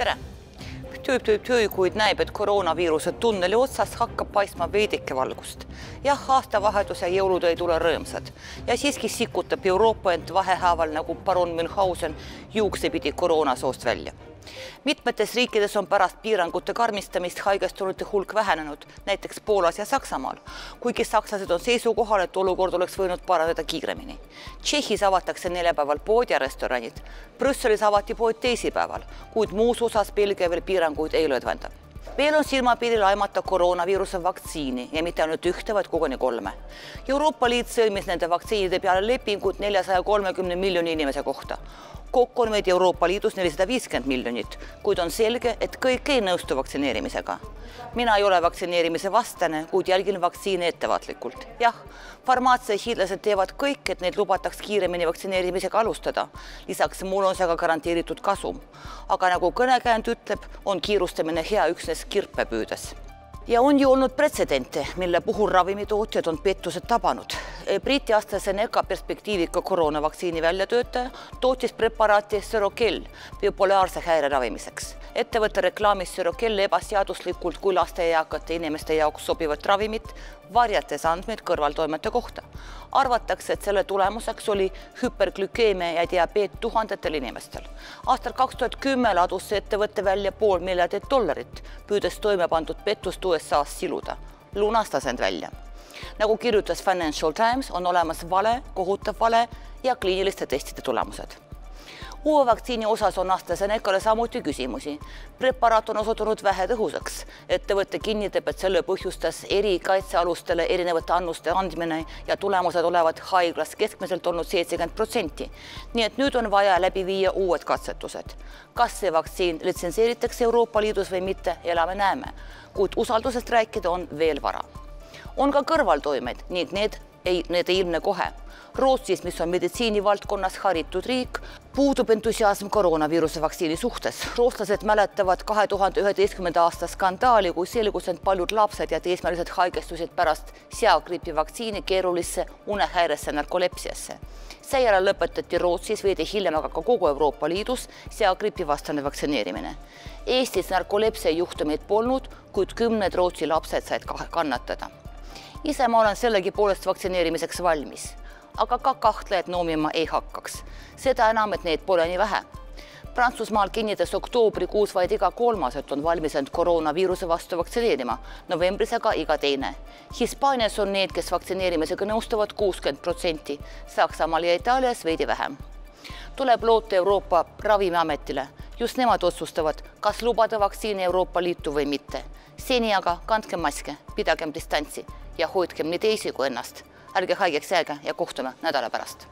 tere! Kuid näib, et koroonaviiruse tunneli otsas hakkab paistma veidike valgust. Jah, aastavahetus ja jõulud ei tule rõõmsad. Ja siiski sikutab Euroopa end vahehaaval nagu baron Münchhausen juuksepidi koroonasoost välja. Mitmetes riikides on pärast piirangute karmistamist haigestunute hulk vähenenud, näiteks Poolas ja Saksamaal, kuigi sakslased on seisukohal, et olukord oleks võinud paraneda kiiremini. Tšehhis avatakse neljapäeval pood ja restoranid, Brüsselis avati pood teisipäeval, kuid muus osas Belgia veel piiranguid ei lõdvenda. Veel on silmapiiril aimata koroonaviiruse vaktsiini ja mitte ainult ühte, vaid koguni 3. Euroopa Liit sõlmis nende vaktsiinide peale lepingud 430 miljoni inimese kohta. Kokku on meid Euroopa Liidus 450 miljonit, kuid on selge, et kõik ei nõustu vaktsineerimisega. Mina ei ole vaktsineerimise vastane, kuid jälgin vaktsiine ettevaatlikult. Jah, farmaatsiahiidlased teevad kõik, et neid lubataks kiiremini vaktsineerimisega alustada. Lisaks mul on see ka garanteeritud kasum. Aga nagu kõnekäänd ütleb, on kiirustamine hea üksnes kirpe püüdes. Ja on ju olnud pretsedente, mille puhul ravimitootjad on pettused tabanud. Briti AstraZeneca perspektiivika koroonavaktsiini väljatöötaja tootis preparaati Seroquel bipolaarse häire ravimiseks. Ettevõtte reklaamis Seroquel ebaseaduslikult kui laste ja eakate inimeste jaoks sobivat ravimit, varjates andmeid kõrvaltoimete kohta. Arvatakse, et selle tulemuseks oli hüperglükeemia ja diabeet tuhandetel inimestel. Aastal 2010 ladus see ettevõtte välja $500 miljonit, püüdes toime pandud pettust USA-s siluda. Lunastas end välja. Nagu kirjutas Financial Times, on olemas vale, kohutav vale ja kliiniliste testide tulemused. Uue vaktsiini osas on AstraZenecale samuti küsimusi. Preparaat on osutunud vähetõhusaks. Ettevõtte kinnitab, et selle põhjustas eri kaitsealustele erinevate annuste andmine ja tulemused olevat haiglas keskmiselt olnud 70%. Nii et nüüd on vaja läbi viia uued katsetused. Kas see vaktsiin litsenseeritakse Euroopa Liidus või mitte, elame näeme, kuid usaldusest rääkida on veel vara. On ka kõrvaltoimed, ning need ei ilmne kohe. Rootsis, mis on meditsiinivaldkonnas haritud riik, puudub entusiasm koroonaviiruse vaktsiini suhtes. Rootslased mäletavad 2011. aasta skandaali, kui selgus, et paljud lapsed ja teismelised haigestusid pärast seagripi vaktsiini keerulisse unehäiresse narkolepsiasse. Seejärel lõpetati Rootsis veidi hiljem aga ka kogu Euroopa Liidus seagripi vastane vaktsineerimine. Eestis narkolepsia juhtumeid polnud, kuid 10 Rootsi lapsed said kannatada. Ise ma olen sellegi poolest vaktsineerimiseks valmis, aga ka kahtlejad noomima ei hakkaks. Seda enam, et neid pole nii vähe. Prantsusmaal kinnitas oktoobrikuus vaid iga 3, et on valmis end koroonaviiruse vastu vaktsineerima, novembris aga iga 2. Hispaanias on need, kes vaktsineerimisega nõustuvad 60%, Saksamaal ja Itaalias veidi vähem. Tuleb loota Euroopa Ravimiametile. Just nemad otsustavad, kas lubada vaktsiini Euroopa Liitu või mitte. Seni aga kandkem maske, pidagem distantsi ja hoidkem nii teisi kui ennast. Ärge haigeks jääge ja kohtume nädala pärast.